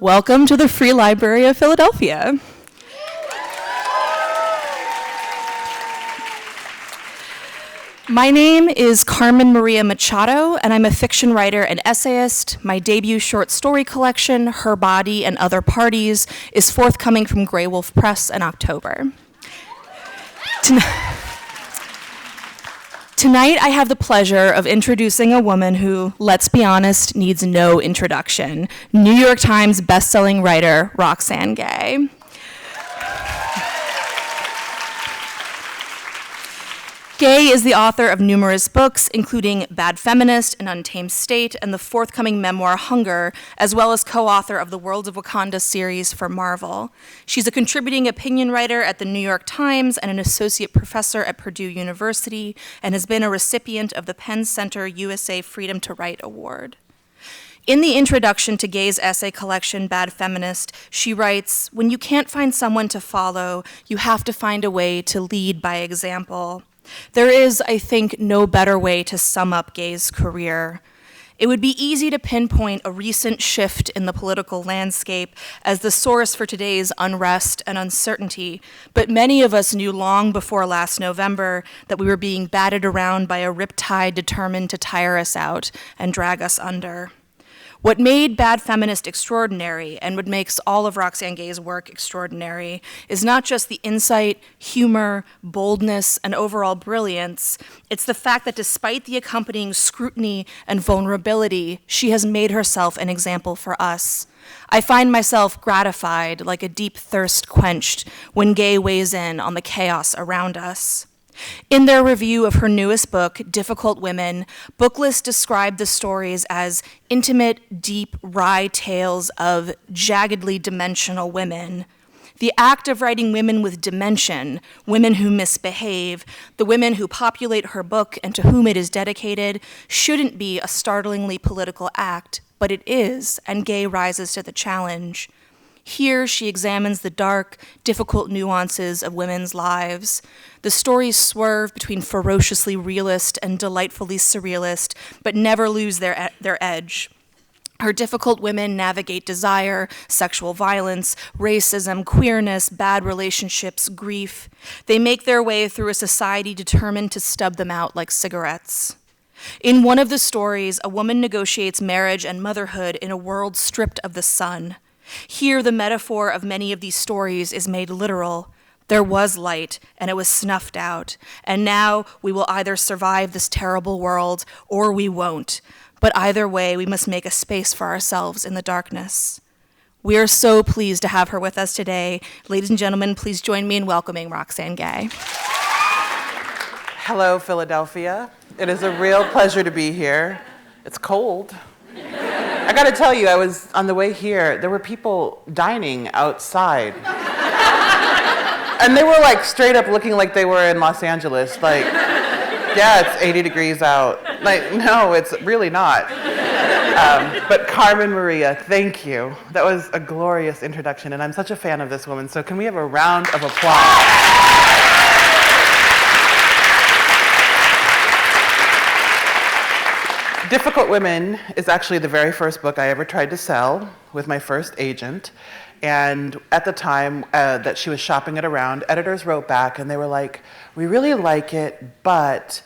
Welcome to the Free Library of Philadelphia. My name is Carmen Maria Machado, and I'm a fiction writer and essayist. My debut short story collection, Her Body and Other Parties, is forthcoming from Grey Wolf Press in October. Tonight, I have the pleasure of introducing a woman who, let's be honest, needs no introduction. New York Times bestselling writer, Roxane Gay. Gay is the author of numerous books, including Bad Feminist, An Untamed State, and the forthcoming memoir, Hunger, as well as co-author of the Worlds of Wakanda series for Marvel. She's a contributing opinion writer at the New York Times and an associate professor at Purdue University, and has been a recipient of the Penn Center USA Freedom to Write Award. In the introduction to Gay's essay collection, Bad Feminist, she writes, "When you can't find someone to follow, you have to find a way to lead by example." There is, I think, no better way to sum up Gay's career. It would be easy to pinpoint a recent shift in the political landscape as the source for today's unrest and uncertainty, but many of us knew long before last November that we were being batted around by a riptide determined to tire us out and drag us under. What made Bad Feminist extraordinary, and what makes all of Roxane Gay's work extraordinary, is not just the insight, humor, boldness, and overall brilliance. It's the fact that despite the accompanying scrutiny and vulnerability, she has made herself an example for us. I find myself gratified, like a deep thirst quenched, when Gay weighs in on the chaos around us. In their review of her newest book, Difficult Women, Booklist described the stories as intimate, deep, wry tales of jaggedly dimensional women. The act of writing women with dimension, women who misbehave, the women who populate her book and to whom it is dedicated, shouldn't be a startlingly political act, but it is, and Gay rises to the challenge. Here, she examines the dark, difficult nuances of women's lives. The stories swerve between ferociously realist and delightfully surrealist, but never lose their edge. Her difficult women navigate desire, sexual violence, racism, queerness, bad relationships, grief. They make their way through a society determined to stub them out like cigarettes. In one of the stories, a woman negotiates marriage and motherhood in a world stripped of the sun. Here, the metaphor of many of these stories is made literal. There was light, and it was snuffed out. And now we will either survive this terrible world, or we won't. But either way, we must make a space for ourselves in the darkness. We are so pleased to have her with us today. Ladies and gentlemen, please join me in welcoming Roxane Gay. Hello, Philadelphia. It is a real pleasure to be here. It's cold. I gotta tell you, I was on the way here, there were people dining outside. And they were like straight up looking like they were in Los Angeles. Like, yeah, it's 80 degrees out. Like, no, it's really not. But Carmen Maria, thank you. That was a glorious introduction, and I'm such a fan of this woman, so can we have a round of applause? Difficult Women is actually the very first book I ever tried to sell with my first agent. And at the time that she was shopping it around, editors wrote back and they were like, "We really like it, but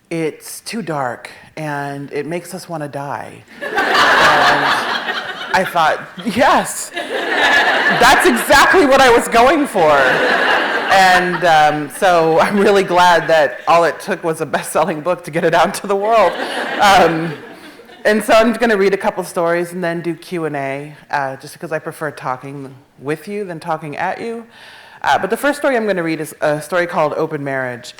it's too dark and it makes us want to die." And I thought, yes, that's exactly what I was going for. And so I'm really glad that all it took was a best-selling book to get it out to the world. And so I'm going to read a couple stories and then do Q&A, just because I prefer talking with you than talking at you. But the first story I'm going to read is a story called Open Marriage.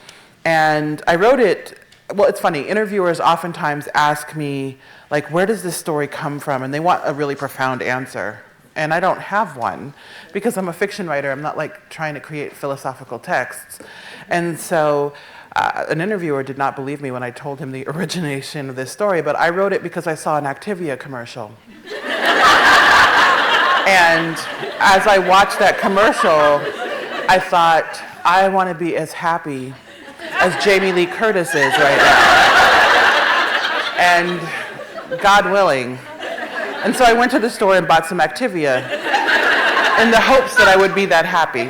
And I wrote it, well, it's funny, interviewers oftentimes ask me, like, where does this story come from? And they want a really profound answer. And I don't have one, because I'm a fiction writer. I'm not like trying to create philosophical texts. And so an interviewer did not believe me when I told him the origination of this story, but I wrote it because I saw an Activia commercial. And as I watched that commercial, I thought, I want to be as happy as Jamie Lee Curtis is right now. And God willing, And so I went to the store and bought some Activia in the hopes that I would be that happy.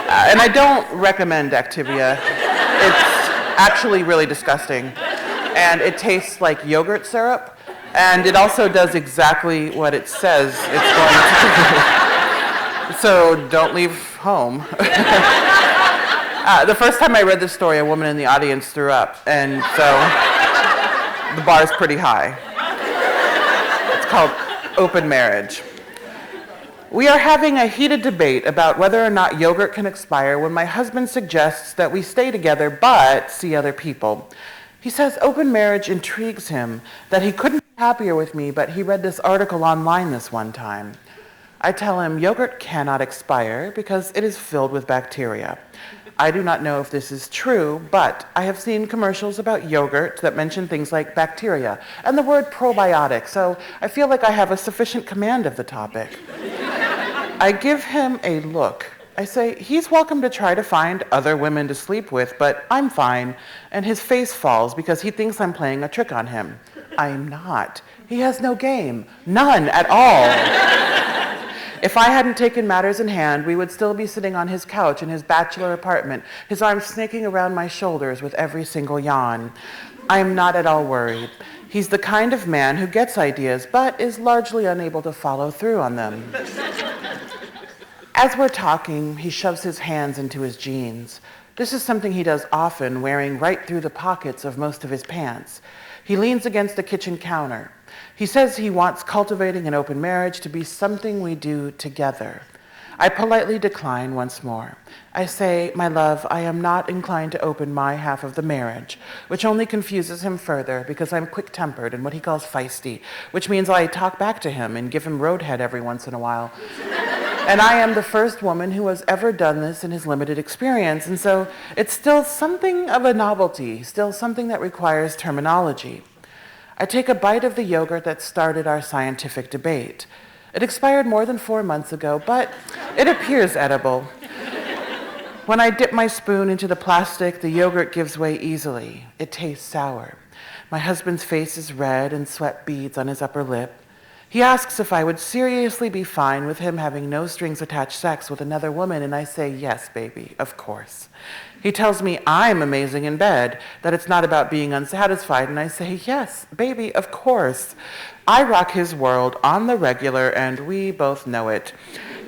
And I don't recommend Activia. It's actually really disgusting. And it tastes like yogurt syrup. And it also does exactly what it says it's going to do. So don't leave home. The first time I read this story, a woman in the audience threw up. And so the bar is pretty high. It's called Open Marriage. We are having a heated debate about whether or not yogurt can expire when my husband suggests that we stay together but see other people. He says open marriage intrigues him, that he couldn't be happier with me, but he read this article online this one time. I tell him yogurt cannot expire because it is filled with bacteria. I do not know if this is true, but I have seen commercials about yogurt that mention things like bacteria and the word probiotic, so I feel like I have a sufficient command of the topic. I give him a look. I say, he's welcome to try to find other women to sleep with, but I'm fine. And his face falls because he thinks I'm playing a trick on him. I'm not. He has no game. None at all. If I hadn't taken matters in hand, we would still be sitting on his couch in his bachelor apartment, his arms snaking around my shoulders with every single yawn. I am not at all worried. He's the kind of man who gets ideas, but is largely unable to follow through on them. As we're talking, he shoves his hands into his jeans. This is something he does often, wearing right through the pockets of most of his pants. He leans against the kitchen counter. He says he wants cultivating an open marriage to be something we do together. I politely decline once more. I say, my love, I am not inclined to open my half of the marriage, which only confuses him further because I'm quick-tempered and what he calls feisty, which means I talk back to him and give him roadhead every once in a while. And I am the first woman who has ever done this in his limited experience, and so it's still something of a novelty, still something that requires terminology. I take a bite of the yogurt that started our scientific debate. It expired more than 4 months ago, but it appears edible. When I dip my spoon into the plastic, the yogurt gives way easily. It tastes sour. My husband's face is red and sweat beads on his upper lip. He asks if I would seriously be fine with him having no strings attached sex with another woman, and I say, yes, baby, of course. He tells me I'm amazing in bed, that it's not about being unsatisfied, and I say, yes, baby, of course. I rock his world on the regular, and we both know it.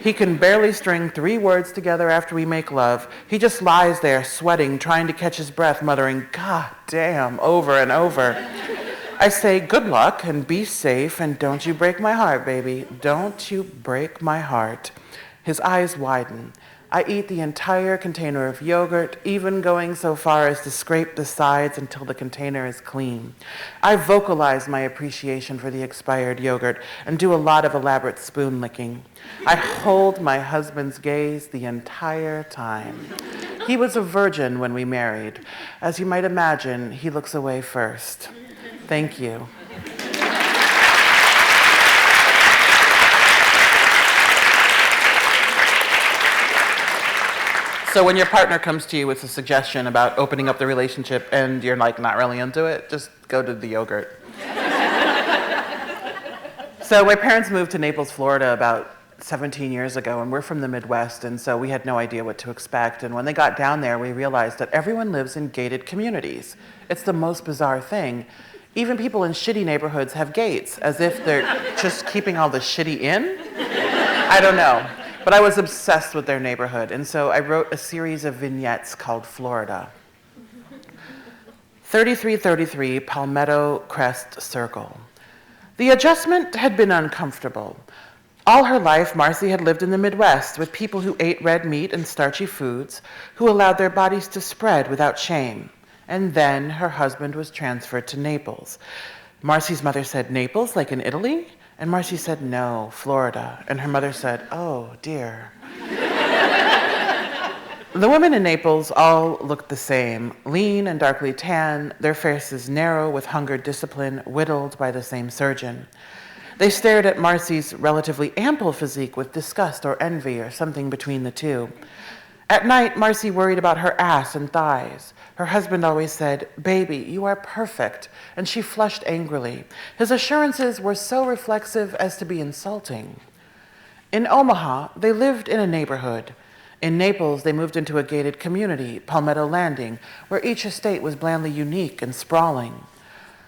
He can barely string 3 words together after we make love. He just lies there sweating, trying to catch his breath, muttering, God damn, over and over. I say, good luck and be safe and don't you break my heart, baby. Don't you break my heart. His eyes widen. I eat the entire container of yogurt, even going so far as to scrape the sides until the container is clean. I vocalize my appreciation for the expired yogurt and do a lot of elaborate spoon licking. I hold my husband's gaze the entire time. He was a virgin when we married. As you might imagine, he looks away first. Thank you. So when your partner comes to you with a suggestion about opening up the relationship and you're like not really into it, just go to the yogurt. So my parents moved to Naples, Florida about 17 years ago, and we're from the Midwest, and so we had no idea what to expect. And when they got down there, we realized that everyone lives in gated communities. It's the most bizarre thing. Even people in shitty neighborhoods have gates, as if they're just keeping all the shitty in. I don't know. But I was obsessed with their neighborhood, and so I wrote a series of vignettes called Florida. 3333 Palmetto Crest Circle. The adjustment had been uncomfortable. All her life, Marcy had lived in the Midwest with people who ate red meat and starchy foods, who allowed their bodies to spread without shame. And then her husband was transferred to Naples. Marcy's mother said, Naples, like in Italy? And Marcy said, no, Florida. And her mother said, oh, dear. The women in Naples all looked the same, lean and darkly tan, their faces narrow with hunger discipline, whittled by the same surgeon. They stared at Marcy's relatively ample physique with disgust or envy or something between the two. At night, Marcy worried about her ass and thighs. Her husband always said, "Baby, you are perfect," and she flushed angrily. His assurances were so reflexive as to be insulting. In Omaha, they lived in a neighborhood. In Naples, they moved into a gated community, Palmetto Landing, where each estate was blandly unique and sprawling.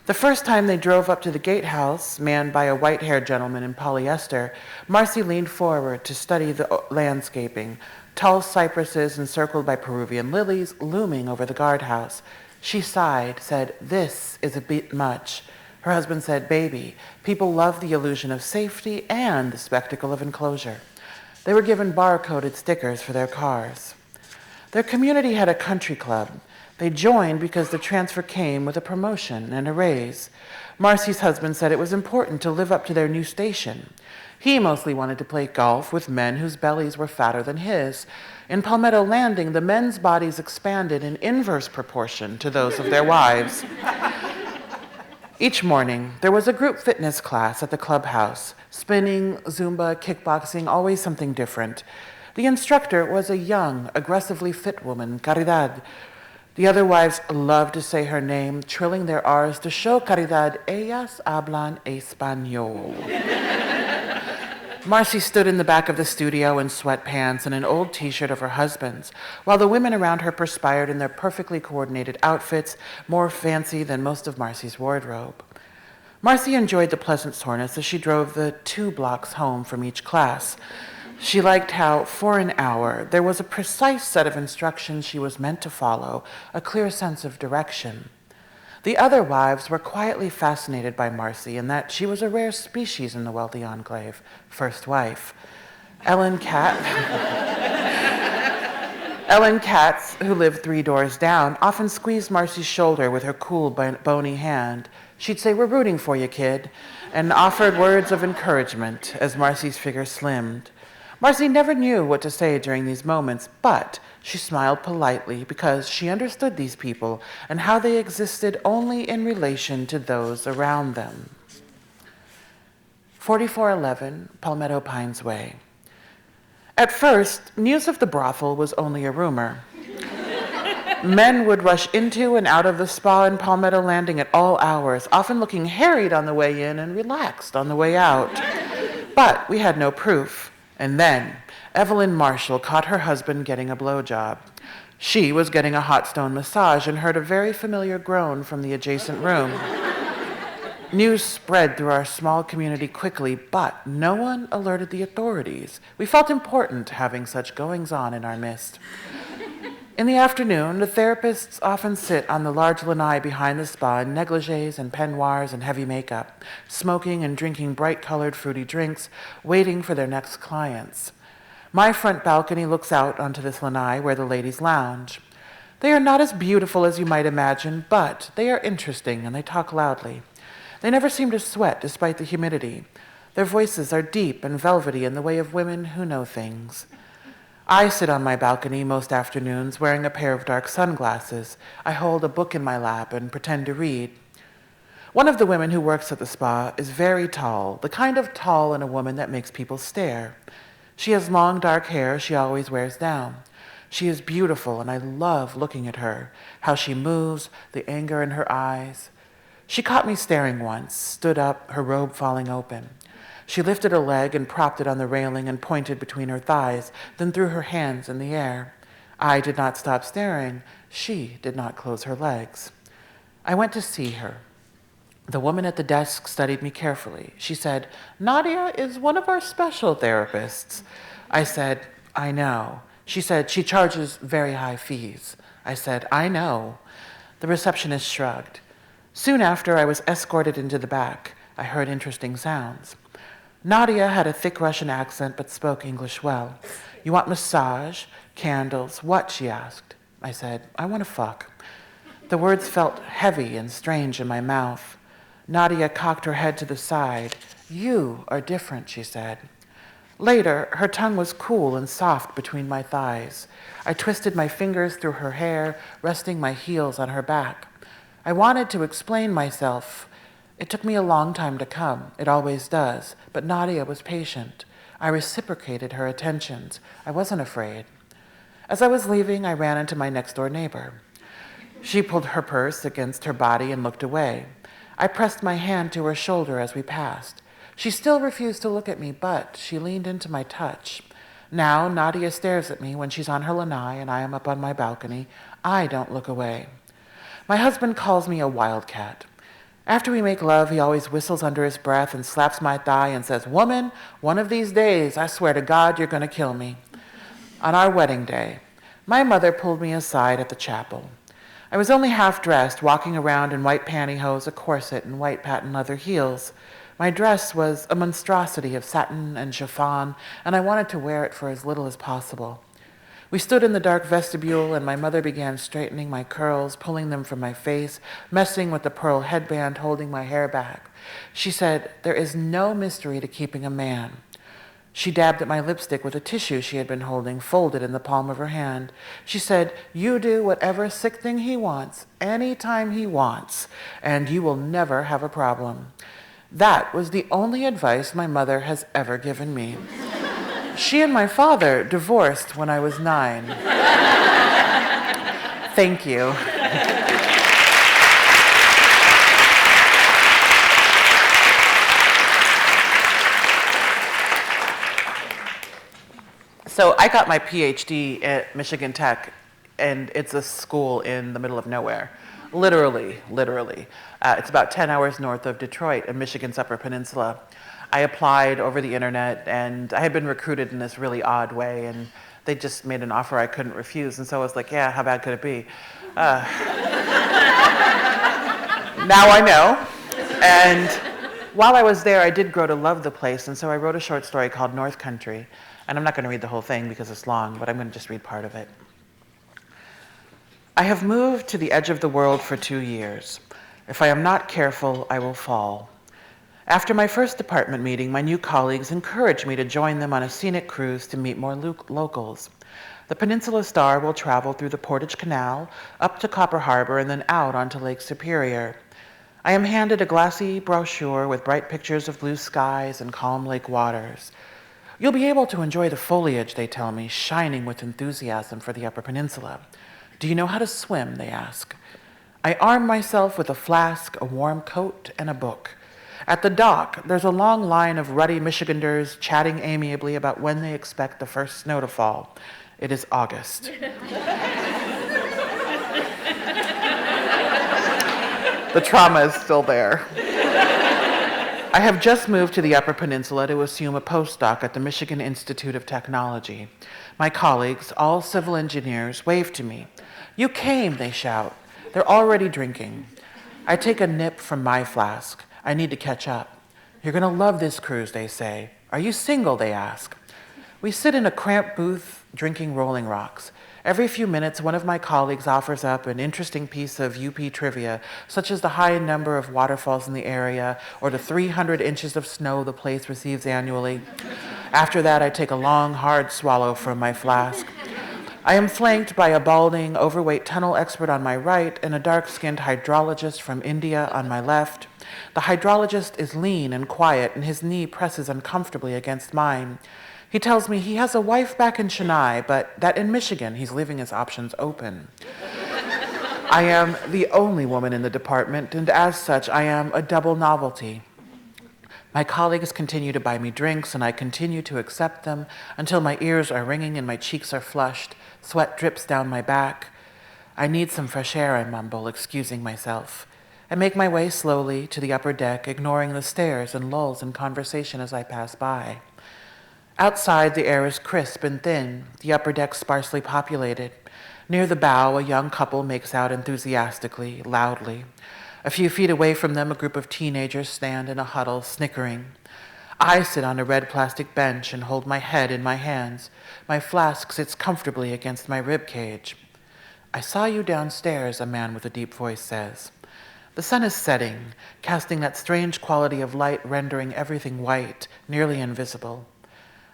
The first time they drove up to the gatehouse, manned by a white-haired gentleman in polyester, Marcy leaned forward to study the landscaping, tall cypresses encircled by Peruvian lilies looming over the guardhouse. She sighed, said, "This is a bit much." Her husband said, "Baby, people love the illusion of safety and the spectacle of enclosure." They were given bar-coded stickers for their cars. Their community had a country club. They joined because the transfer came with a promotion and a raise. Marcy's husband said it was important to live up to their new station. He mostly wanted to play golf with men whose bellies were fatter than his. In Palmetto Landing, the men's bodies expanded in inverse proportion to those of their wives. Each morning, there was a group fitness class at the clubhouse. Spinning, Zumba, kickboxing, always something different. The instructor was a young, aggressively fit woman, Caridad. The other wives loved to say her name, trilling their R's to show Caridad, "Ellas hablan español." Marcy stood in the back of the studio in sweatpants and an old t-shirt of her husband's, while the women around her perspired in their perfectly coordinated outfits, more fancy than most of Marcy's wardrobe. Marcy enjoyed the pleasant soreness as she drove the 2 blocks home from each class. She liked how, for an hour, there was a precise set of instructions she was meant to follow, a clear sense of direction. The other wives were quietly fascinated by Marcy in that she was a rare species in the wealthy enclave, first wife. Ellen Katz, who lived 3 doors down, often squeezed Marcy's shoulder with her cool, bony hand. She'd say, "We're rooting for you, kid," and offered words of encouragement as Marcy's figure slimmed. Marcy never knew what to say during these moments, but she smiled politely because she understood these people and how they existed only in relation to those around them. 4411 Palmetto Pines Way. At first, news of the brothel was only a rumor. Men would rush into and out of the spa in Palmetto Landing at all hours, often looking harried on the way in and relaxed on the way out. But we had no proof. And then Evelyn Marshall caught her husband getting a blowjob. She was getting a hot stone massage and heard a very familiar groan from the adjacent room. News spread through our small community quickly, but no one alerted the authorities. We felt important having such goings-on in our midst. In the afternoon, the therapists often sit on the large lanai behind the spa in negligées and peignoirs and heavy makeup, smoking and drinking bright-colored fruity drinks, waiting for their next clients. My front balcony looks out onto this lanai where the ladies lounge. They are not as beautiful as you might imagine, but they are interesting and they talk loudly. They never seem to sweat despite the humidity. Their voices are deep and velvety in the way of women who know things. I sit on my balcony most afternoons wearing a pair of dark sunglasses. I hold a book in my lap and pretend to read. One of the women who works at the spa is very tall, the kind of tall in a woman that makes people stare. She has long dark hair she always wears down. She is beautiful, and I love looking at her, how she moves, the anger in her eyes. She caught me staring once, stood up, her robe falling open. She lifted a leg and propped it on the railing and pointed between her thighs, then threw her hands in the air. I did not stop staring. She did not close her legs. I went to see her. The woman at the desk studied me carefully. She said, "Nadia is one of our special therapists." I said, "I know." She said, "She charges very high fees." I said, "I know." The receptionist shrugged. Soon after, I was escorted into the back. I heard interesting sounds. Nadia had a thick Russian accent but spoke English well. "You want massage? Candles? What?" she asked. I said, "I want to fuck." The words felt heavy and strange in my mouth. Nadia cocked her head to the side. "You are different," she said. Later, her tongue was cool and soft between my thighs. I twisted my fingers through her hair, resting my heels on her back. I wanted to explain myself. It took me a long time to come. It always does. But Nadia was patient. I reciprocated her attentions. I wasn't afraid. As I was leaving, I ran into my next-door neighbor. She pulled her purse against her body and looked away. I pressed my hand to her shoulder as we passed. She still refused to look at me, but she leaned into my touch. Now, Nadia stares at me when she's on her lanai and I am up on my balcony. I don't look away. My husband calls me a wildcat. After we make love, he always whistles under his breath and slaps my thigh and says, "Woman, one of these days, I swear to God, you're going to kill me." On our wedding day, my mother pulled me aside at the chapel. I was only half dressed, walking around in white pantyhose, a corset, and white patent leather heels. My dress was a monstrosity of satin and chiffon, and I wanted to wear it for as little as possible. We stood in the dark vestibule, and my mother began straightening my curls, pulling them from my face, messing with the pearl headband, holding my hair back. She said, "There is no mystery to keeping a man." She dabbed at my lipstick with a tissue she had been holding, folded in the palm of her hand. She said, "You do whatever sick thing he wants, anytime he wants, and you will never have a problem." That was the only advice my mother has ever given me. She and my father divorced when I was 9. Thank you. So I got my PhD at Michigan Tech, and it's a school in the middle of nowhere. Literally. It's about 10 hours north of Detroit in Michigan's Upper Peninsula. I applied over the internet, and I had been recruited in this really odd way, and they just made an offer I couldn't refuse, and so I was like, yeah, how bad could it be? Now I know. And while I was there, I did grow to love the place, and so I wrote a short story called North Country. And I'm not going to read the whole thing because it's long, but I'm going to just read part of it. I have moved to the edge of the world for 2 years. If I am not careful, I will fall. After my first department meeting, my new colleagues encouraged me to join them on a scenic cruise to meet more locals. The Peninsula Star will travel through the Portage Canal, up to Copper Harbor, and then out onto Lake Superior. I am handed a glassy brochure with bright pictures of blue skies and calm lake waters. You'll be able to enjoy the foliage, they tell me, shining with enthusiasm for the Upper Peninsula. Do you know how to swim, they ask. I arm myself with a flask, a warm coat, and a book. At the dock, there's a long line of ruddy Michiganders chatting amiably about when they expect the first snow to fall. It is August. The trauma is still there. I have just moved to the Upper Peninsula to assume a postdoc at the Michigan Institute of Technology. My colleagues, all civil engineers, wave to me. "You came," they shout. They're already drinking. I take a nip from my flask. I need to catch up. "You're going to love this cruise," they say. "Are you single?" they ask. We sit in a cramped booth drinking Rolling Rocks. Every few minutes, one of my colleagues offers up an interesting piece of UP trivia, such as the high number of waterfalls in the area or the 300 inches of snow the place receives annually. After that, I take a long, hard swallow from my flask. I am flanked by a balding, overweight tunnel expert on my right and a dark-skinned hydrologist from India on my left. The hydrologist is lean and quiet, and his knee presses uncomfortably against mine. He tells me he has a wife back in Chennai, but that in Michigan he's leaving his options open. I am the only woman in the department, and as such, I am a double novelty. My colleagues continue to buy me drinks, and I continue to accept them until my ears are ringing and my cheeks are flushed. Sweat drips down my back. "I need some fresh air," I mumble, excusing myself. I make my way slowly to the upper deck, ignoring the stares and lulls in conversation as I pass by. Outside, the air is crisp and thin, the upper deck sparsely populated. Near the bow, a young couple makes out enthusiastically, loudly. A few feet away from them, a group of teenagers stand in a huddle, snickering. I sit on a red plastic bench and hold my head in my hands. My flask sits comfortably against my rib cage. "I saw you downstairs," a man with a deep voice says. The sun is setting, casting that strange quality of light rendering everything white, nearly invisible.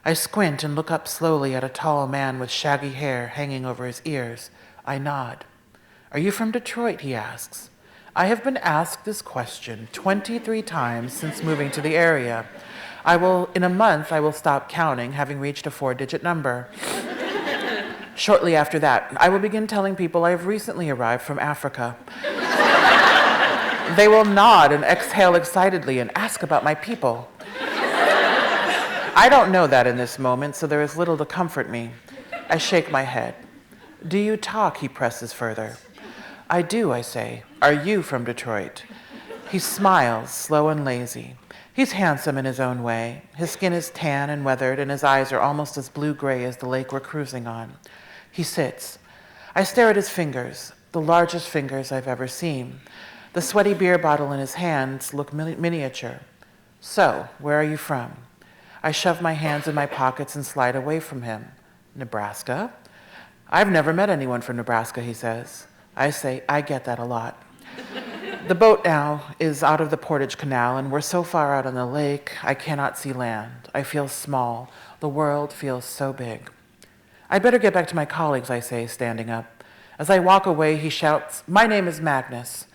I squint and look up slowly at a tall man with shaggy hair hanging over his ears. I nod. "Are you from Detroit?" he asks. I have been asked this question 23 times since moving to the area. In a month, I will stop counting, having reached a 4-digit number. Shortly after that, I will begin telling people I have recently arrived from Africa. They will nod and exhale excitedly and ask about my people. I don't know that in this moment, so there is little to comfort me. I shake my head. Do you talk? He presses further. I do, I say. Are you from Detroit? He smiles, slow and lazy. He's handsome in his own way. His skin is tan and weathered, and his eyes are almost as blue-gray as the lake we're cruising on. He sits. I stare at his fingers, the largest fingers I've ever seen. The sweaty beer bottle in his hands look miniature. So, where are you from? I shove my hands in my pockets and slide away from him. Nebraska? I've never met anyone from Nebraska, he says. I say, I get that a lot. The boat now is out of the Portage Canal, and we're so far out on the lake, I cannot see land. I feel small. The world feels so big. I'd better get back to my colleagues, I say, standing up. As I walk away, he shouts, my name is Magnus.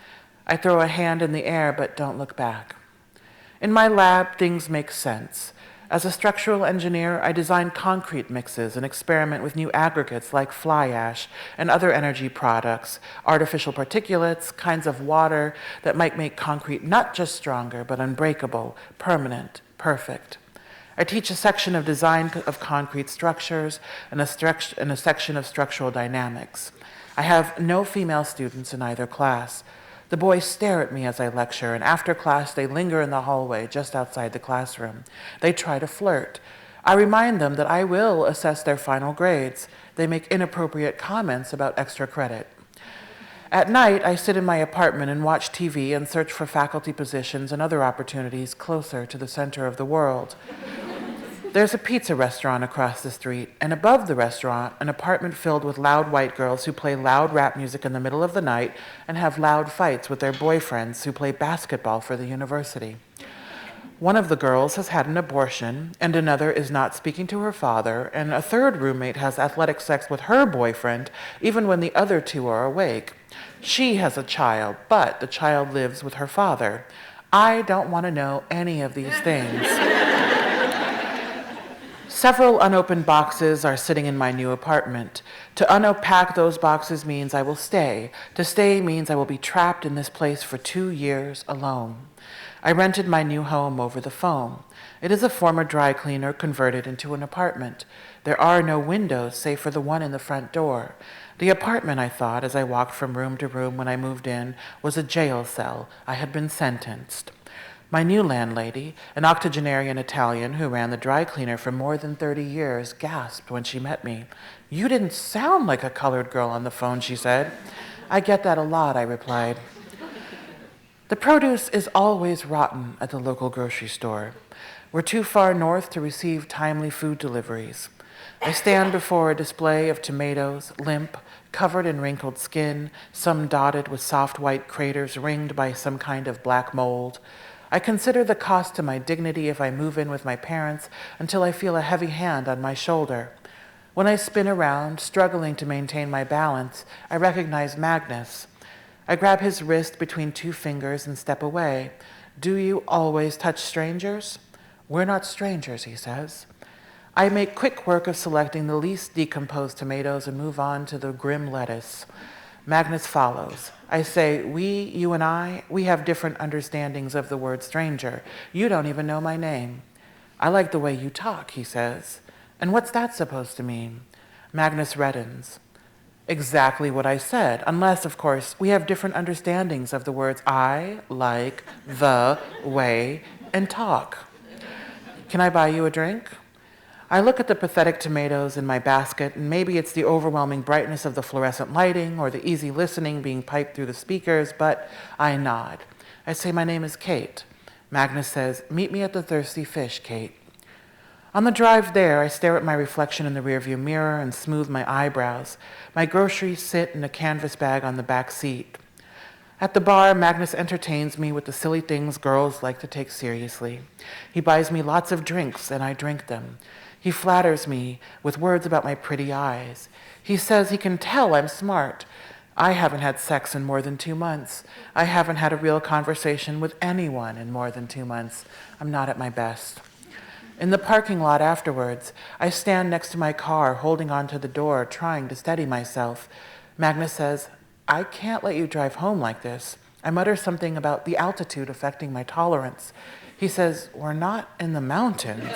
I throw a hand in the air, but don't look back. In my lab, things make sense. As a structural engineer, I design concrete mixes and experiment with new aggregates like fly ash and other energy products, artificial particulates, kinds of water that might make concrete not just stronger, but unbreakable, permanent, perfect. I teach a section of design of concrete structures and a section of structural dynamics. I have no female students in either class. The boys stare at me as I lecture, and after class they linger in the hallway just outside the classroom. They try to flirt. I remind them that I will assess their final grades. They make inappropriate comments about extra credit. At night, I sit in my apartment and watch TV and search for faculty positions and other opportunities closer to the center of the world. There's a pizza restaurant across the street, and above the restaurant, an apartment filled with loud white girls who play loud rap music in the middle of the night and have loud fights with their boyfriends who play basketball for the university. One of the girls has had an abortion, and another is not speaking to her father, and a third roommate has athletic sex with her boyfriend even when the other two are awake. She has a child, but the child lives with her father. I don't want to know any of these things. Several unopened boxes are sitting in my new apartment. To unpack those boxes means I will stay. To stay means I will be trapped in this place for 2 years alone. I rented my new home over the phone. It is a former dry cleaner converted into an apartment. There are no windows save for the one in the front door. The apartment, I thought, as I walked from room to room when I moved in, was a jail cell. I had been sentenced. My new landlady, an octogenarian Italian who ran the dry cleaner for more than 30 years, gasped when she met me. You didn't sound like a colored girl on the phone, she said. I get that a lot, I replied. The produce is always rotten at the local grocery store. We're too far north to receive timely food deliveries. I stand before a display of tomatoes, limp, covered in wrinkled skin, some dotted with soft white craters ringed by some kind of black mold. I consider the cost to my dignity if I move in with my parents until I feel a heavy hand on my shoulder. When I spin around, struggling to maintain my balance, I recognize Magnus. I grab his wrist between 2 fingers and step away. Do you always touch strangers? We're not strangers, he says. I make quick work of selecting the least decomposed tomatoes and move on to the grim lettuce. Magnus follows. I say, you and I, we have different understandings of the word stranger. You don't even know my name. I like the way you talk, he says. And what's that supposed to mean? Magnus reddens. Exactly what I said, unless, of course, we have different understandings of the words I, like, the, way, and talk. Can I buy you a drink? I look at the pathetic tomatoes in my basket, and maybe it's the overwhelming brightness of the fluorescent lighting or the easy listening being piped through the speakers, but I nod. I say, my name is Kate. Magnus says, meet me at the Thirsty Fish, Kate. On the drive there, I stare at my reflection in the rearview mirror and smooth my eyebrows. My groceries sit in a canvas bag on the back seat. At the bar, Magnus entertains me with the silly things girls like to take seriously. He buys me lots of drinks, and I drink them. He flatters me with words about my pretty eyes. He says he can tell I'm smart. I haven't had sex in more than 2 months. I haven't had a real conversation with anyone in more than 2 months. I'm not at my best. In the parking lot afterwards, I stand next to my car, holding onto the door, trying to steady myself. Magnus says, "I can't let you drive home like this." I mutter something about the altitude affecting my tolerance. He says, "We're not in the mountains."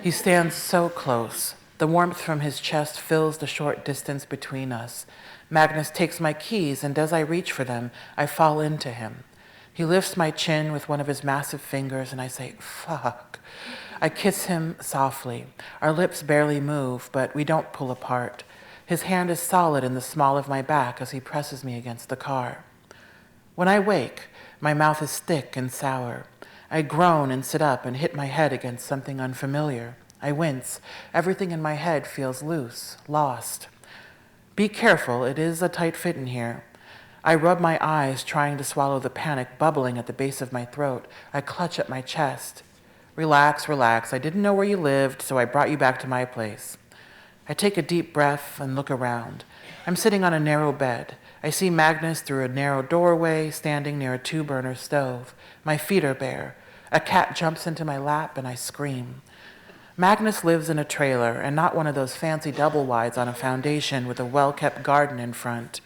He stands so close. The warmth from his chest fills the short distance between us. Magnus takes my keys, and as I reach for them, I fall into him. He lifts my chin with one of his massive fingers, and I say, "Fuck." I kiss him softly. Our lips barely move, but we don't pull apart. His hand is solid in the small of my back as he presses me against the car. When I wake, my mouth is thick and sour. I groan and sit up and hit my head against something unfamiliar. I wince. Everything in my head feels loose, lost. Be careful, it is a tight fit in here. I rub my eyes, trying to swallow the panic bubbling at the base of my throat. I clutch at my chest. Relax, relax. I didn't know where you lived, so I brought you back to my place. I take a deep breath and look around. I'm sitting on a narrow bed. I see Magnus through a narrow doorway, standing near a 2-burner stove. My feet are bare. A cat jumps into my lap and I scream. Magnus lives in a trailer, and not one of those fancy double-wides on a foundation with a well-kept garden in front,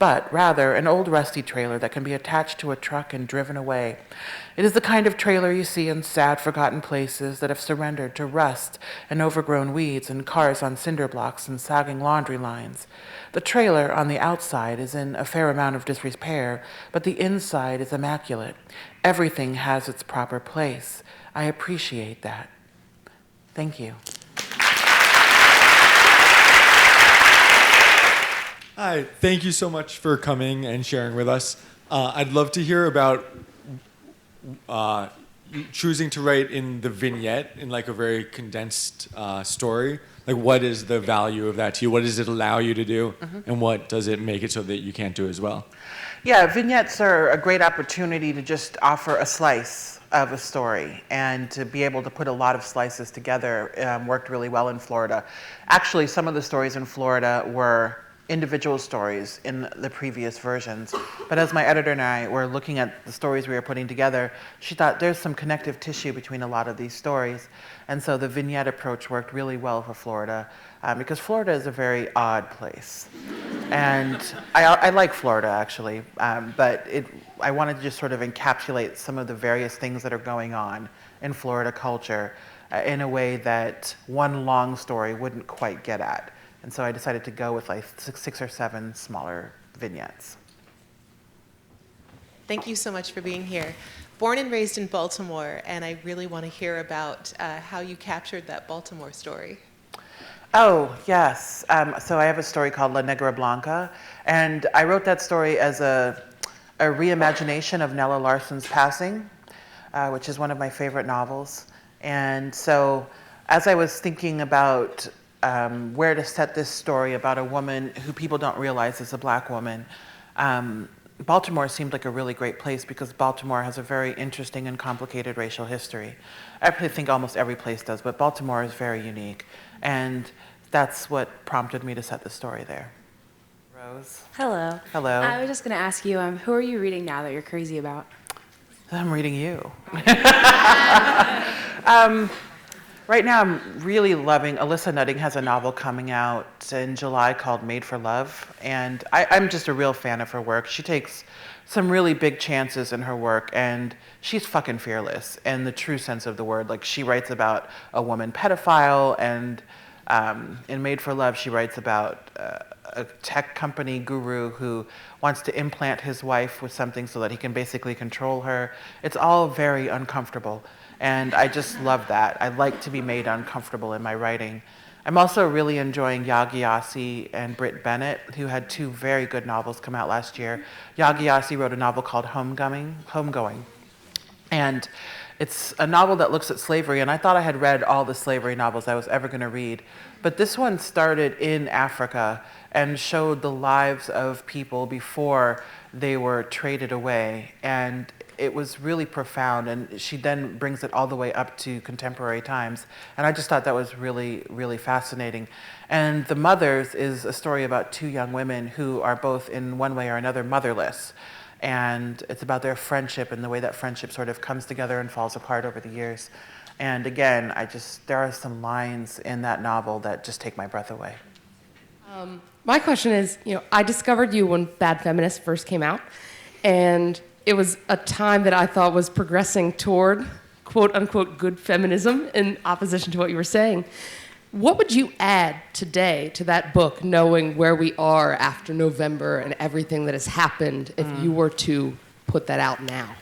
but rather an old rusty trailer that can be attached to a truck and driven away. It is the kind of trailer you see in sad, forgotten places that have surrendered to rust and overgrown weeds and cars on cinder blocks and sagging laundry lines. The trailer on the outside is in a fair amount of disrepair, but the inside is immaculate. Everything has its proper place. I appreciate that. Thank you. Hi, thank you so much for coming and sharing with us. I'd love to hear about choosing to write in the vignette in like a very condensed story. Like, what is the value of that to you? What does it allow you to do? And what does it make it so that you can't do as well? Yeah, vignettes are a great opportunity to just offer a slice of a story, and to be able to put a lot of slices together worked really well in Florida. Actually, some of the stories in Florida were individual stories in the previous versions, but as my editor and I were looking at the stories we were putting together, she thought there's some connective tissue between a lot of these stories, and so the vignette approach worked really well for Florida, because Florida is a very odd place. And I like Florida, actually, but I wanted to just sort of encapsulate some of the various things that are going on in Florida culture in a way that one long story wouldn't quite get at. And so I decided to go with like 6 or 7 smaller vignettes. Thank you so much for being here. Born and raised in Baltimore, and I really want to hear about how you captured that Baltimore story. Oh, yes. So I have a story called La Negra Blanca, and I wrote that story as a reimagination of Nella Larsen's Passing, which is one of my favorite novels. And so as I was thinking about where to set this story about a woman who people don't realize is a black woman, Baltimore seemed like a really great place because Baltimore has a very interesting and complicated racial history. I really think almost every place does, but Baltimore is very unique. And that's what prompted me to set the story there. Rose? Hello. Hello. I was just going to ask you, who are you reading now that you're crazy about? I'm reading you. Right now I'm really loving, Alyssa Nutting has a novel coming out in July called Made for Love, and I'm just a real fan of her work. She takes some really big chances in her work, and she's fucking fearless in the true sense of the word. Like, she writes about a woman pedophile, and in Made for Love she writes about a tech company guru who wants to implant his wife with something so that he can basically control her. It's all very uncomfortable. And I just love that. I like to be made uncomfortable in my writing. I'm also really enjoying Yagi Yassi and Britt Bennett, who had 2 very good novels come out last year. Yagi Yassi wrote a novel called Homegoing. And it's a novel that looks at slavery, and I thought I had read all the slavery novels I was ever going to read. But this one started in Africa and showed the lives of people before they were traded away. And it was really profound, and she then brings it all the way up to contemporary times. And I just thought that was really, really fascinating. And The Mothers is a story about 2 young women who are both in one way or another motherless. and it's about their friendship and the way that friendship sort of comes together and falls apart over the years. And again, there are some lines in that novel that just take my breath away. My question is, I discovered you when Bad Feminist first came out, and it was a time that I thought was progressing toward quote-unquote good feminism in opposition to what you were saying. What would you add today to that book, knowing where we are after November and everything that has happened, if you were to put that out now?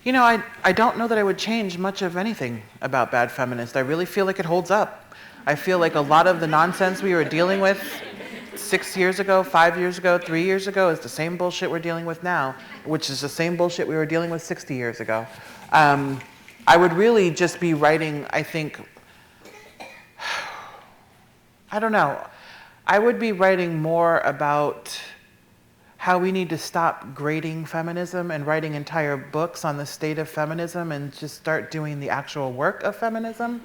I don't know that I would change much of anything about Bad Feminist. I really feel like it holds up. I feel like a lot of the nonsense we were dealing with 6 years ago, 5 years ago, 3 years ago is the same bullshit we're dealing with now, which is the same bullshit we were dealing with 60 years ago. I would really just be writing, I think, I don't know. I would be writing more about how we need to stop grading feminism and writing entire books on the state of feminism and just start doing the actual work of feminism.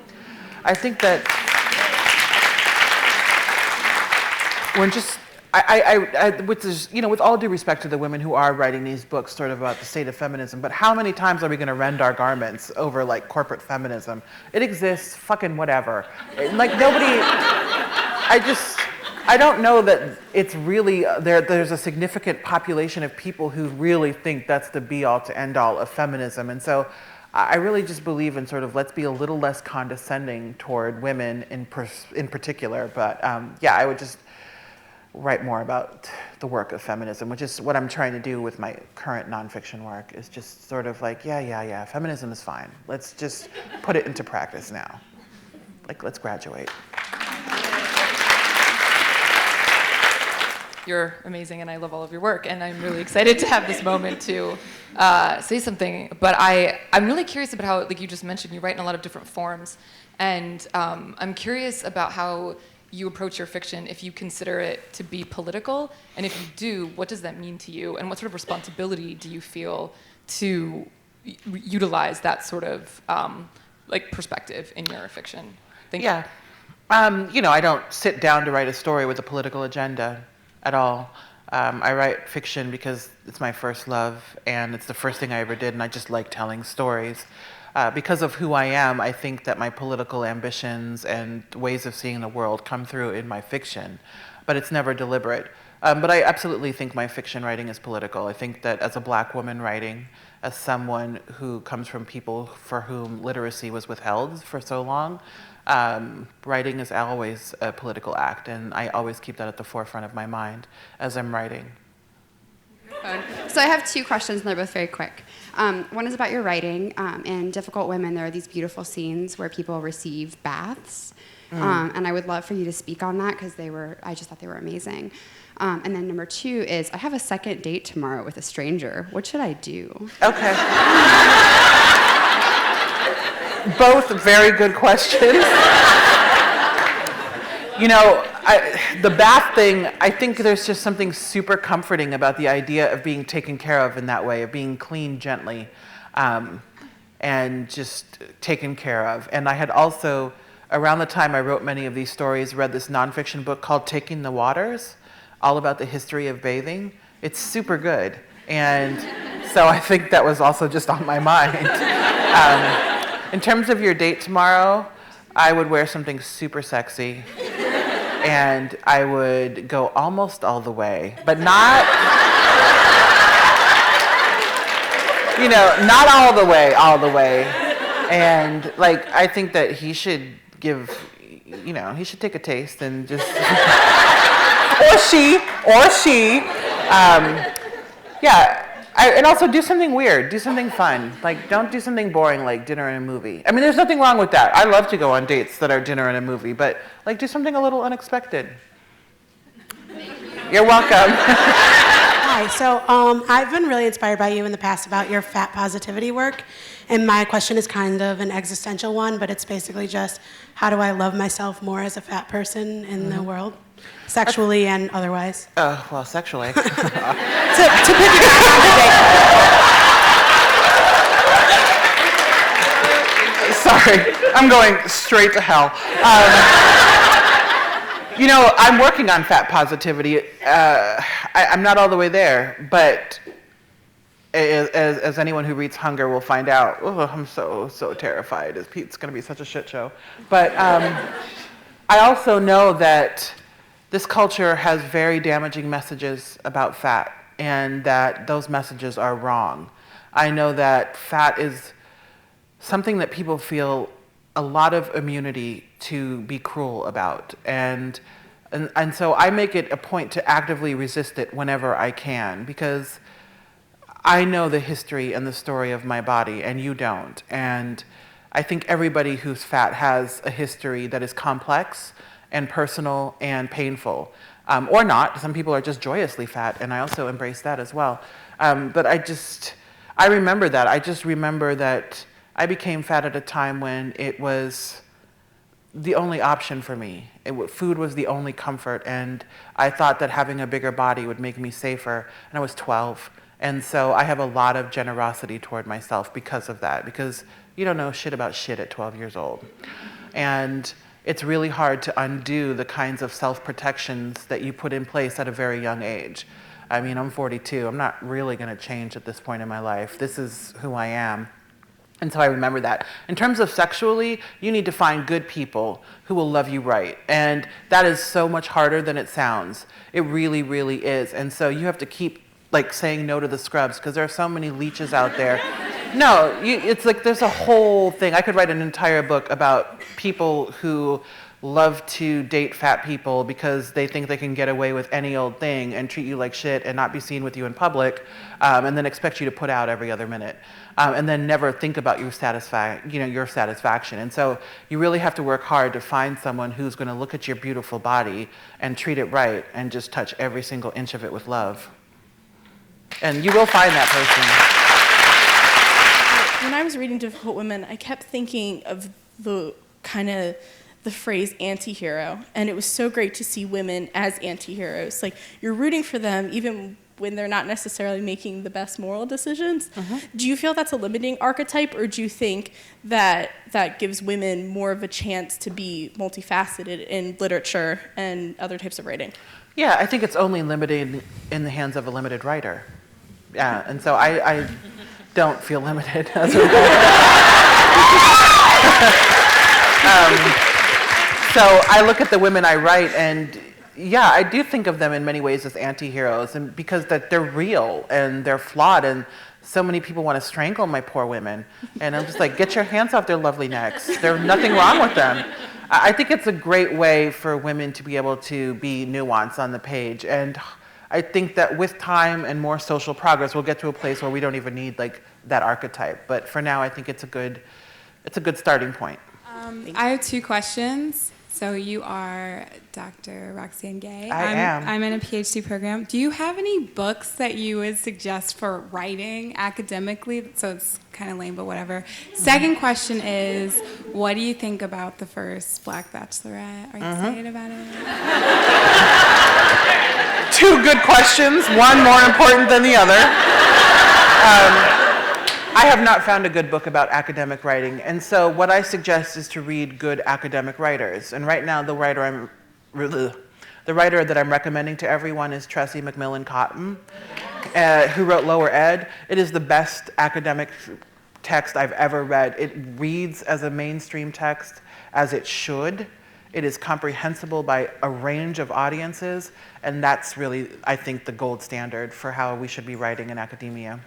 I think that when just, which is, with all due respect to the women who are writing these books sort of about the state of feminism, but how many times are we going to rend our garments over like corporate feminism? It exists, fucking whatever. Like nobody, I don't know that it's really, there's a significant population of people who really think that's the be-all to end-all of feminism. And so I really just believe in sort of let's be a little less condescending toward women in particular. But I would just write more about the work of feminism, which is what I'm trying to do with my current nonfiction work, is just sort of like, yeah, feminism is fine. Let's just put it into practice now. Like, let's graduate. You're amazing, and I love all of your work, and I'm really excited to have this moment to say something. But I'm really curious about how, like you just mentioned, you write in a lot of different forms, and I'm curious about how you approach your fiction, if you consider it to be political, and if you do, what does that mean to you, and what sort of responsibility do you feel to utilize that sort of perspective in your fiction? Thank you. I don't sit down to write a story with a political agenda at all. I write fiction because it's my first love, and it's the first thing I ever did, and I just like telling stories. Because of who I am, I think that my political ambitions and ways of seeing the world come through in my fiction, but it's never deliberate. But I absolutely think my fiction writing is political. I think that as a Black woman writing, as someone who comes from people for whom literacy was withheld for so long, writing is always a political act, and I always keep that at the forefront of my mind as I'm writing. So I have two questions, and they're both very quick. One is about your writing. In Difficult Women, there are these beautiful scenes where people receive baths, and I would love for you to speak on that because I just thought they were amazing. And then number two is, I have a second date tomorrow with a stranger. What should I do? Okay. Both very good questions. The bath thing, I think there's just something super comforting about the idea of being taken care of in that way, of being cleaned gently, and just taken care of. And I had also, around the time I wrote many of these stories, read this nonfiction book called Taking the Waters, all about the history of bathing. It's super good. And so I think that was also just on my mind. In terms of your date tomorrow, I would wear something super sexy. And I would go almost all the way, but not, not all the way. And I think that he should he should take a taste and just, or she, and also do something weird, do something fun. Don't do something boring like dinner and a movie. I mean, there's nothing wrong with that. I love to go on dates that are dinner and a movie, but do something a little unexpected. You're welcome. Hi, so I've been really inspired by you in the past about your fat positivity work, and my question is kind of an existential one, but it's basically just, how do I love myself more as a fat person in the world? Sexually and otherwise. Well, sexually. To piggyback on the Sorry, I'm going straight to hell. I'm working on fat positivity. I'm not all the way there, but as anyone who reads Hunger will find out, oh, I'm so terrified. It's going to be such a shit show. But I also know that this culture has very damaging messages about fat, and that those messages are wrong. I know that fat is something that people feel a lot of immunity to be cruel about. And so I make it a point to actively resist it whenever I can, because I know the history and the story of my body, and you don't. And I think everybody who's fat has a history that is complex and personal and painful. Or not. Some people are just joyously fat, and I also embrace that as well. But I remember that. I just remember that I became fat at a time when it was the only option for me. Food was the only comfort, and I thought that having a bigger body would make me safer, and I was 12. And so I have a lot of generosity toward myself because of that, because you don't know shit about shit at 12 years old. And it's really hard to undo the kinds of self-protections that you put in place at a very young age. I mean, I'm 42. I'm not really going to change at this point in my life. This is who I am. And so I remember that. In terms of sexually, you need to find good people who will love you right. And that is so much harder than it sounds. It really, really is. And so you have to keep saying no to the scrubs, because there are so many leeches out there. No, it's like there's a whole thing. I could write an entire book about people who love to date fat people because they think they can get away with any old thing and treat you like shit and not be seen with you in public, and then expect you to put out every other minute, and then never think about your satisfaction. And so you really have to work hard to find someone who's going to look at your beautiful body and treat it right and just touch every single inch of it with love. And you will find that person. When I was reading Difficult Women, I kept thinking of the phrase antihero, and it was so great to see women as antiheroes. Like, you're rooting for them even when they're not necessarily making the best moral decisions. Do you feel that's a limiting archetype, or do you think that that gives women more of a chance to be multifaceted in literature and other types of writing? Yeah, I think it's only limited in the hands of a limited writer. Yeah, and so I don't feel limited as a so I look at the women I write, and yeah, I do think of them in many ways as anti-heroes, and because that they're real and they're flawed, and so many people want to strangle my poor women, and I'm just like, get your hands off their lovely necks. There's nothing wrong with them. I think it's a great way for women to be able to be nuanced on the page, and I think that with time and more social progress, we'll get to a place where we don't even need that archetype. But for now, I think it's a good starting point. I have two questions. So you are Dr. Roxane Gay. I am. I'm in a PhD program. Do you have any books that you would suggest for writing academically? So it's kind of lame, but whatever. Second question is, what do you think about the first Black Bachelorette? Are you excited about it? Two good questions, one more important than the other. I have not found a good book about academic writing, and so what I suggest is to read good academic writers. And right now, the writer that I'm recommending to everyone is Tressie McMillan Cottom, who wrote Lower Ed. It is the best academic text I've ever read. It reads as a mainstream text, as it should. It is comprehensible by a range of audiences, and that's really, I think, the gold standard for how we should be writing in academia.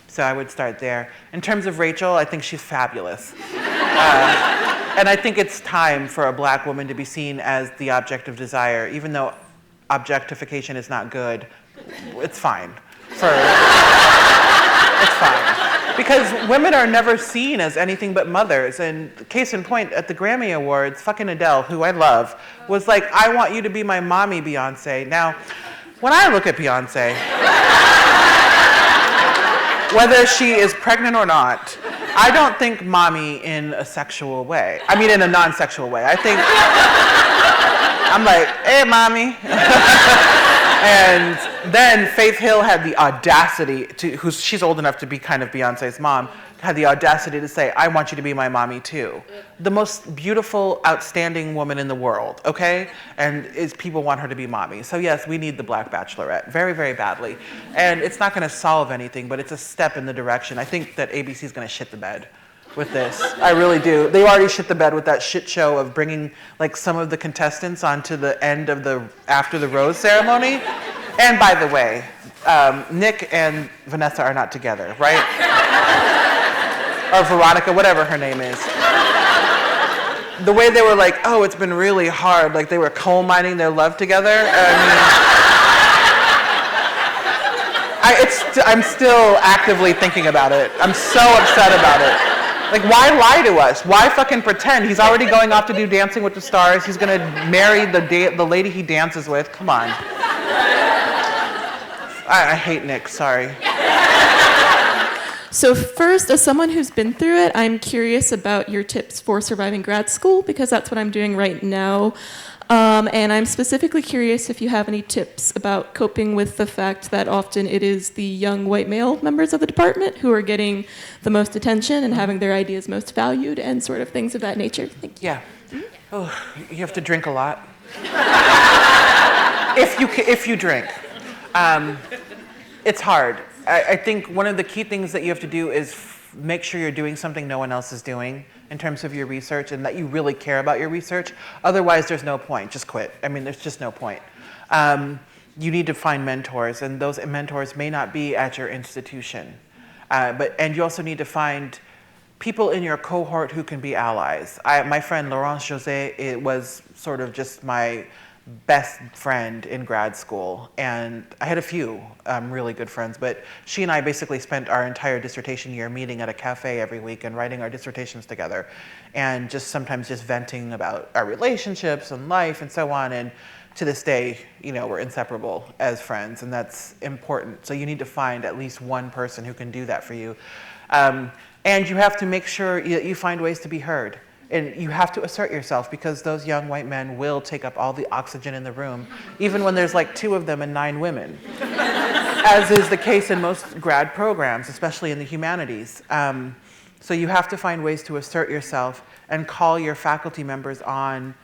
So I would start there. In terms of Rachel, I think she's fabulous. And I think it's time for a Black woman to be seen as the object of desire, even though objectification is not good. It's fine. It's fine. Because women are never seen as anything but mothers. And case in point, at the Grammy Awards, fucking Adele, who I love, was like, I want you to be my mommy, Beyonce. Now, when I look at Beyonce, whether she is pregnant or not, I don't think mommy in a sexual way. I mean, in a non-sexual way. I think, I'm like, hey, mommy. And then Faith Hill had the audacity to, she's old enough to be kind of Beyonce's mom, had the audacity to say, I want you to be my mommy too. The most beautiful, outstanding woman in the world, okay? And people want her to be mommy. So yes, we need the Black Bachelorette very, very badly. And it's not gonna solve anything, but it's a step in the direction. I think that ABC's gonna shit the bed with this. I really do. They already shit the bed with that shit show of bringing like some of the contestants onto the end of after the rose ceremony. And by the way, Nick and Vanessa are not together, right? Or Veronica, whatever her name is. The way they were like, oh, it's been really hard, like they were coal mining their love together. I'm still actively thinking about it. I'm so upset about it. Like, why lie to us? Why fucking pretend? He's already going off to do Dancing with the Stars. He's gonna marry the lady he dances with. Come on. I hate Nick, sorry. So first, as someone who's been through it, I'm curious about your tips for surviving grad school, because that's what I'm doing right now. And I'm specifically curious if you have any tips about coping with the fact that often it is the young white male members of the department who are getting the most attention and having their ideas most valued and sort of things of that nature. Thank you. Yeah. Oh, you have to drink a lot. if you drink. It's hard. I think one of the key things that you have to do is make sure you're doing something no one else is doing in terms of your research and that you really care about your research. Otherwise, there's no point. Just quit. I mean, there's just no point. You need to find mentors, and those mentors may not be at your institution. And you also need to find people in your cohort who can be allies. My friend Laurence José, it was sort of just my best friend in grad school, and I had a few really good friends, but she and I basically spent our entire dissertation year meeting at a cafe every week and writing our dissertations together, and just sometimes just venting about our relationships and life and so on. And to this day, you know, we're inseparable as friends, and that's important. So you need to find at least one person who can do that for you, and you have to make sure you find ways to be heard. And you have to assert yourself, because those young white men will take up all the oxygen in the room, even when there's like 2 of them and 9 women, as is the case in most grad programs, especially in the humanities. So you have to find ways to assert yourself and call your faculty members on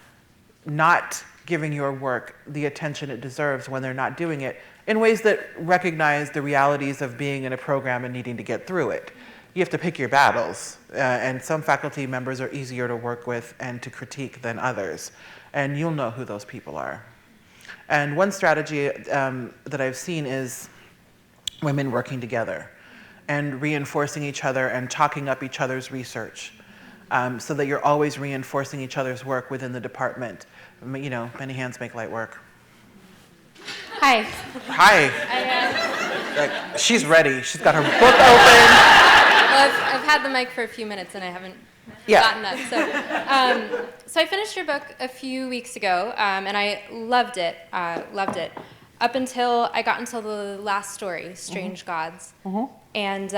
not giving your work the attention it deserves when they're not doing it, in ways that recognize the realities of being in a program and needing to get through it. You have to pick your battles, and some faculty members are easier to work with and to critique than others, and you'll know who those people are. And one strategy that I've seen is women working together and reinforcing each other and talking up each other's research, so that you're always reinforcing each other's work within the department. You know, many hands make light work. Hi. Like, she's ready. She's got her book open. Well, I've had the mic for a few minutes and I haven't gotten up. So I finished your book a few weeks ago, and I loved it. Up until I got until the last story, Strange Gods. And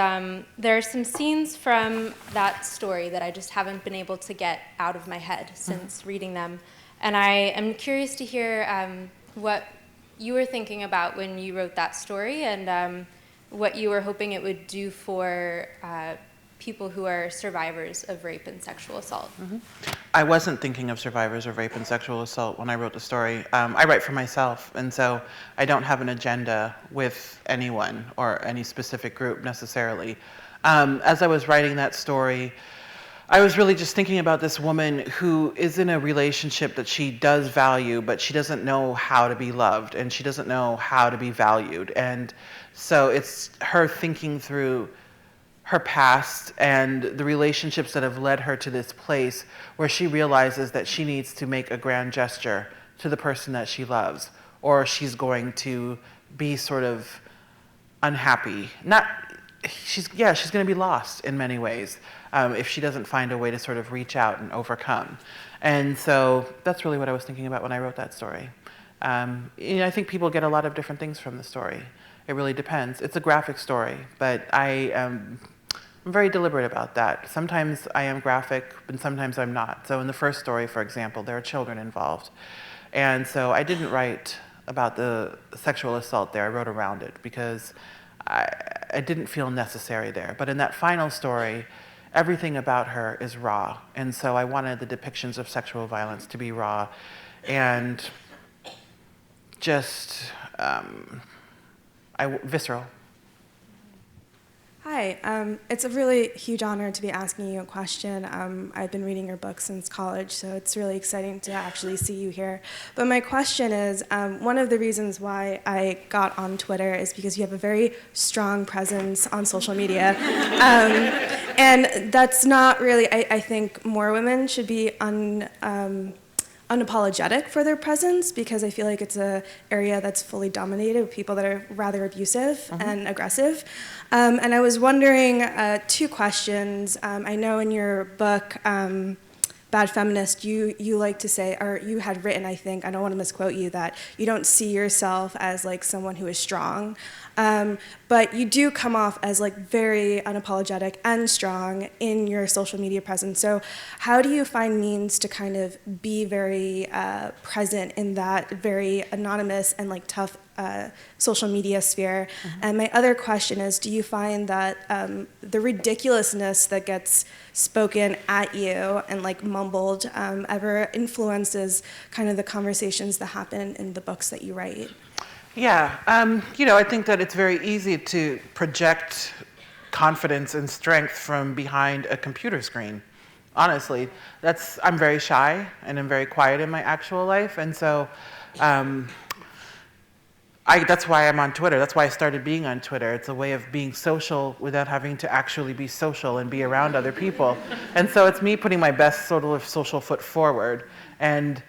there are some scenes from that story that I just haven't been able to get out of my head since reading them. And I am curious to hear what you were thinking about when you wrote that story, and what you were hoping it would do for people who are survivors of rape and sexual assault. I wasn't thinking of survivors of rape and sexual assault when I wrote the story. I write for myself, and so I don't have an agenda with anyone or any specific group necessarily. As I was writing that story, I was really just thinking about this woman who is in a relationship that she does value, but she doesn't know how to be loved, and she doesn't know how to be valued. And so it's her thinking through her past and the relationships that have led her to this place where she realizes that she needs to make a grand gesture to the person that she loves, or she's going to be sort of unhappy. She's going to be lost in many ways if she doesn't find a way to sort of reach out and overcome. And so that's really what I was thinking about when I wrote that story. I think people get a lot of different things from the story. It really depends. It's a graphic story, but I'm very deliberate about that. Sometimes I am graphic, and sometimes I'm not. So in the first story, for example, there are children involved. And so I didn't write about the sexual assault there. I wrote around it because I didn't feel necessary there. But in that final story, everything about her is raw. And so I wanted the depictions of sexual violence to be raw and just visceral. Hi, it's a really huge honor to be asking you a question. I've been reading your book since college, so it's really exciting to actually see you here. But my question is, one of the reasons why I got on Twitter is because you have a very strong presence on social media. And that's not really, I think more women should be unapologetic for their presence, because I feel like it's an area that's fully dominated with people that are rather abusive and aggressive. And I was wondering, two questions. I know in your book, Bad Feminist, you like to say, or you had written, I think, I don't want to misquote you, that you don't see yourself as like someone who is strong. But you do come off as like very unapologetic and strong in your social media presence. So how do you find means to kind of be very present in that very anonymous and like tough social media sphere? And my other question is, do you find that the ridiculousness that gets spoken at you and like mumbled ever influences kind of the conversations that happen in the books that you write? Yeah, I think that it's very easy to project confidence and strength from behind a computer screen. Honestly, I'm very shy and I'm very quiet in my actual life, and so that's why I'm on Twitter. That's why I started being on Twitter. It's a way of being social without having to actually be social and be around other people. And so it's me putting my best sort of social foot forward, and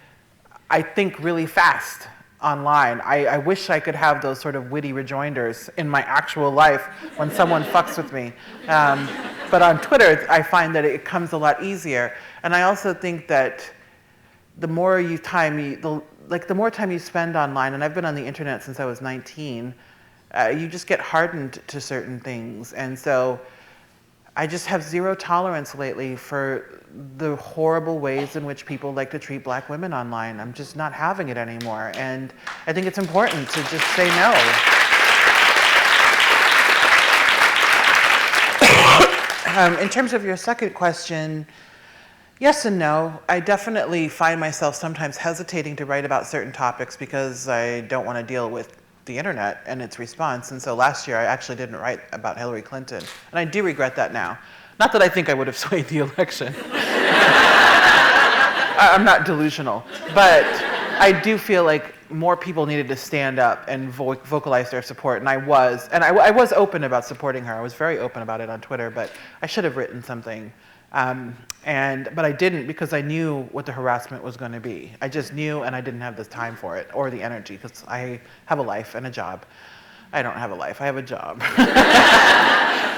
I think really fast online. I wish I could have those sort of witty rejoinders in my actual life when someone fucks with me. But on Twitter, I find that it comes a lot easier. And I also think that the more time you spend online, and I've been on the internet since I was 19, you just get hardened to certain things. And so I just have zero tolerance lately for the horrible ways in which people like to treat black women online. I'm just not having it anymore. And I think it's important to just say no. In terms of your second question, yes and no. I definitely find myself sometimes hesitating to write about certain topics because I don't want to deal with the internet and its response. And so last year I actually didn't write about Hillary Clinton. And I do regret that now. Not that I think I would have swayed the election. I'm not delusional. But I do feel like more people needed to stand up and vocalize their support. And I was. And I was open about supporting her. I was very open about it on Twitter. But I should have written something. But I didn't, because I knew what the harassment was going to be. I just knew, and I didn't have the time for it or the energy, because I have a life and a job. I don't have a life, I have a job.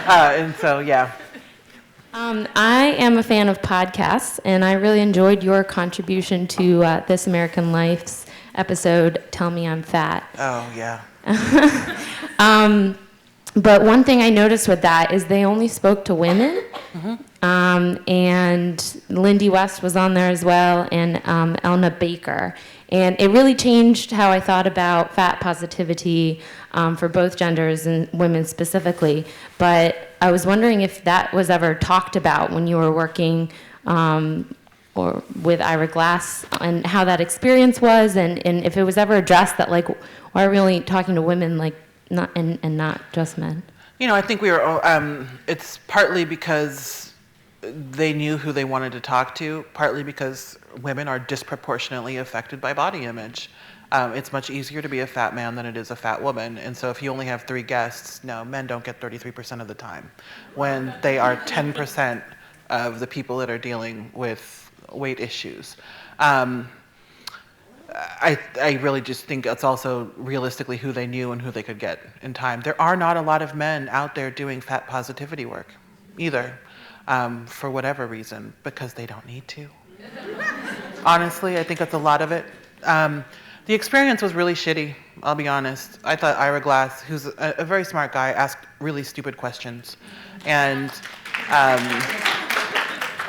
And so, yeah. I am a fan of podcasts, and I really enjoyed your contribution to This American Life's episode, Tell Me I'm Fat. Oh, yeah. But one thing I noticed with that is they only spoke to women. And Lindy West was on there as well, and Elna Baker. And it really changed how I thought about fat positivity for both genders and women specifically. But I was wondering if that was ever talked about when you were working or with Ira Glass, and how that experience was, and if it was ever addressed that, like, why are we only talking to women, like, not and not just men? I think we were, it's partly because they knew who they wanted to talk to, partly because women are disproportionately affected by body image. It's much easier to be a fat man than it is a fat woman. And so if you only have 3 guests, no, men don't get 33% of the time, when they are 10% of the people that are dealing with weight issues. I really just think it's also realistically who they knew and who they could get in time. There are not a lot of men out there doing fat positivity work either, for whatever reason, because they don't need to. Honestly, I think that's a lot of it. The experience was really shitty, I'll be honest. I thought Ira Glass, who's a very smart guy, asked really stupid questions. And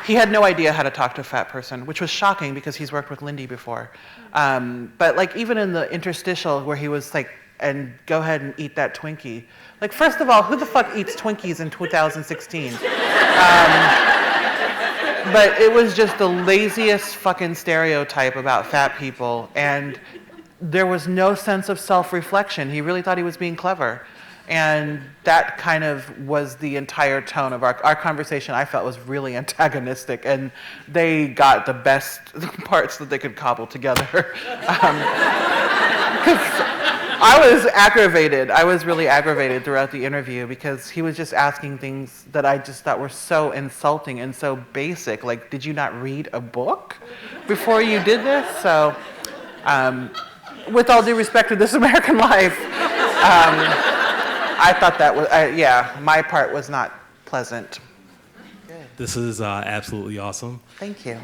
He had no idea how to talk to a fat person, which was shocking because he's worked with Lindy before. But like even in the interstitial where he was like, and go ahead and eat that Twinkie. Like, first of all, who the fuck eats Twinkies in 2016? But it was just the laziest fucking stereotype about fat people, and there was no sense of self-reflection. He really thought he was being clever. And that kind of was the entire tone of our conversation. I felt was really antagonistic, and they got the best parts that they could cobble together. I was aggravated. I was really aggravated throughout the interview because he was just asking things that I just thought were so insulting and so basic. Like, did you not read a book before you did this? So, with all due respect to This American Life, I thought that was, my part was not pleasant. This is absolutely awesome. Thank you.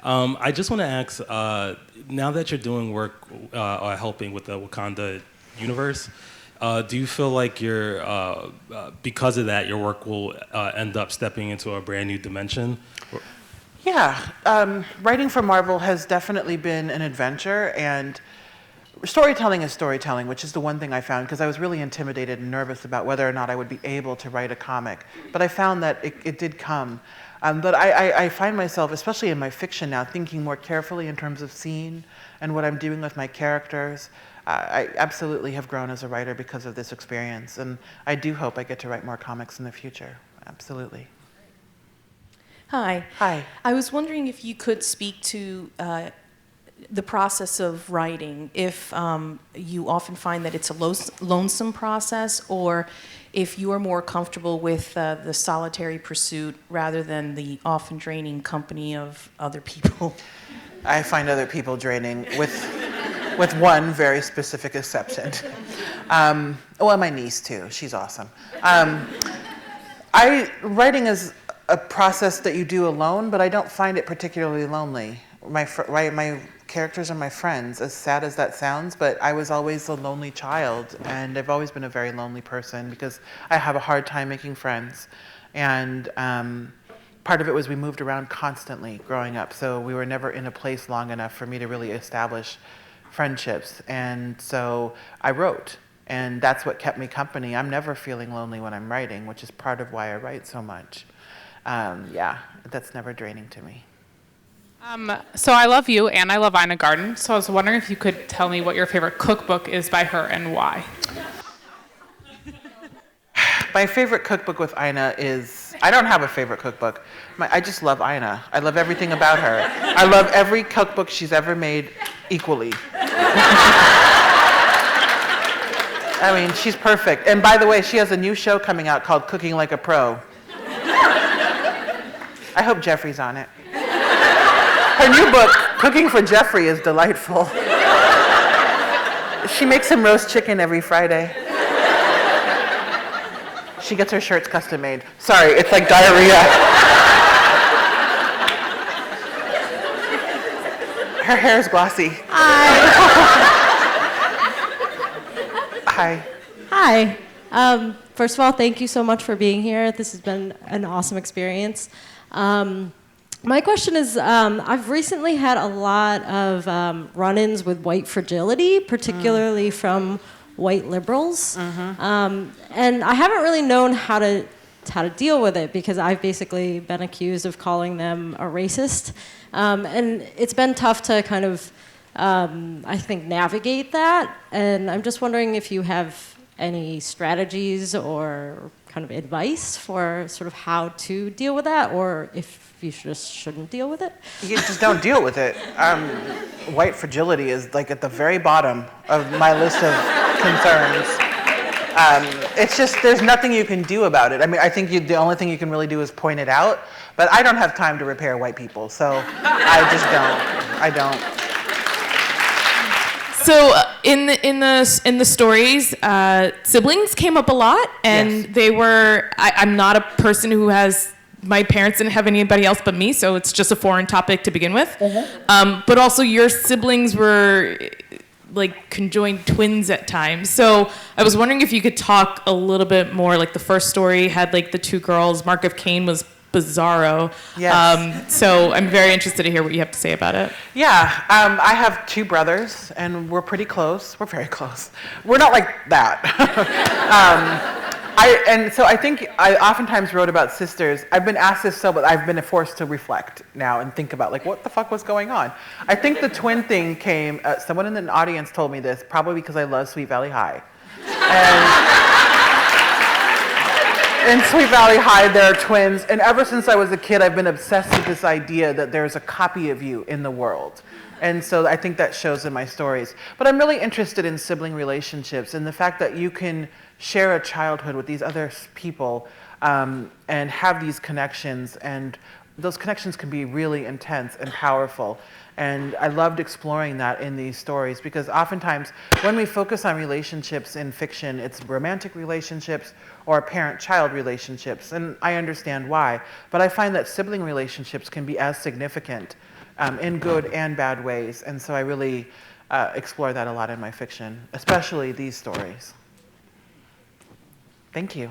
I just want to ask, now that you're doing work or helping with the Wakanda universe, do you feel like because of that, your work will end up stepping into a brand new dimension? Yeah, writing for Marvel has definitely been an adventure, and storytelling is storytelling, which is the one thing I found, because I was really intimidated and nervous about whether or not I would be able to write a comic. But I found that it did come. But I find myself, especially in my fiction now, thinking more carefully in terms of scene and what I'm doing with my characters. I absolutely have grown as a writer because of this experience, and I do hope I get to write more comics in the future. Absolutely. Hi. Hi. I was wondering if you could speak to the process of writing, if you often find that it's a lonesome process, or if you are more comfortable with the solitary pursuit rather than the often draining company of other people. I find other people draining with one very specific exception. Well, my niece too, she's awesome. Writing is a process that you do alone, but I don't find it particularly lonely. My characters are my friends, as sad as that sounds, but I was always a lonely child, and I've always been a very lonely person because I have a hard time making friends. And part of it was we moved around constantly growing up, so we were never in a place long enough for me to really establish friendships. And so I wrote, and that's what kept me company. I'm never feeling lonely when I'm writing, which is part of why I write so much. Yeah, that's never draining to me. So I love you, and I love Ina Garten. So I was wondering if you could tell me what your favorite cookbook is by her and why. My favorite cookbook with Ina is, I don't have a favorite cookbook. I just love Ina. I love everything about her. I love every cookbook she's ever made equally. I mean, she's perfect. And by the way, she has a new show coming out called Cooking Like a Pro. I hope Jeffrey's on it. Her new book, Cooking for Jeffrey, is delightful. She makes him roast chicken every Friday. She gets her shirts custom made. Sorry, it's like diarrhea. Her hair's glossy. Hi. Hi. First of all, thank you so much for being here. This has been an awesome experience. My question is, I've recently had a lot of run-ins with white fragility, particularly from white liberals. And I haven't really known how to deal with it because I've basically been accused of calling them a racist. And it's been tough to kind of, I think, navigate that. And I'm just wondering if you have any strategies or kind of advice for sort of how to deal with that, or if you just shouldn't deal with it? You just don't deal with it. White fragility is like at the very bottom of my list of concerns. It's just, there's nothing you can do about it. I mean, I think the only thing you can really do is point it out, but I don't have time to repair white people, so I just don't. I don't. So in the stories, siblings came up a lot, and they were. I'm not a person who has. My parents didn't have anybody else but me, so it's just a foreign topic to begin with. But also, your siblings were like conjoined twins at times. So I was wondering if you could talk a little bit more. Like the first story had like the two girls. Mark of Cain was bizarro. Yes. So I'm very interested to hear what you have to say about it. Yeah, I have 2 brothers, and we're pretty close. We're very close. We're not like that. And so I think I oftentimes wrote about sisters. I've been asked this but I've been forced to reflect now and think about, like, what the fuck was going on? I think the twin thing came, someone in the audience told me this, probably because I love Sweet Valley High. And in Sweet Valley High, there are twins. And ever since I was a kid, I've been obsessed with this idea that there's a copy of you in the world. And so I think that shows in my stories. But I'm really interested in sibling relationships and the fact that you can share a childhood with these other people and have these connections. And those connections can be really intense and powerful. And I loved exploring that in these stories because oftentimes when we focus on relationships in fiction, it's romantic relationships or parent-child relationships. And I understand why. But I find that sibling relationships can be as significant in good and bad ways. And so I really explore that a lot in my fiction, especially these stories. Thank you.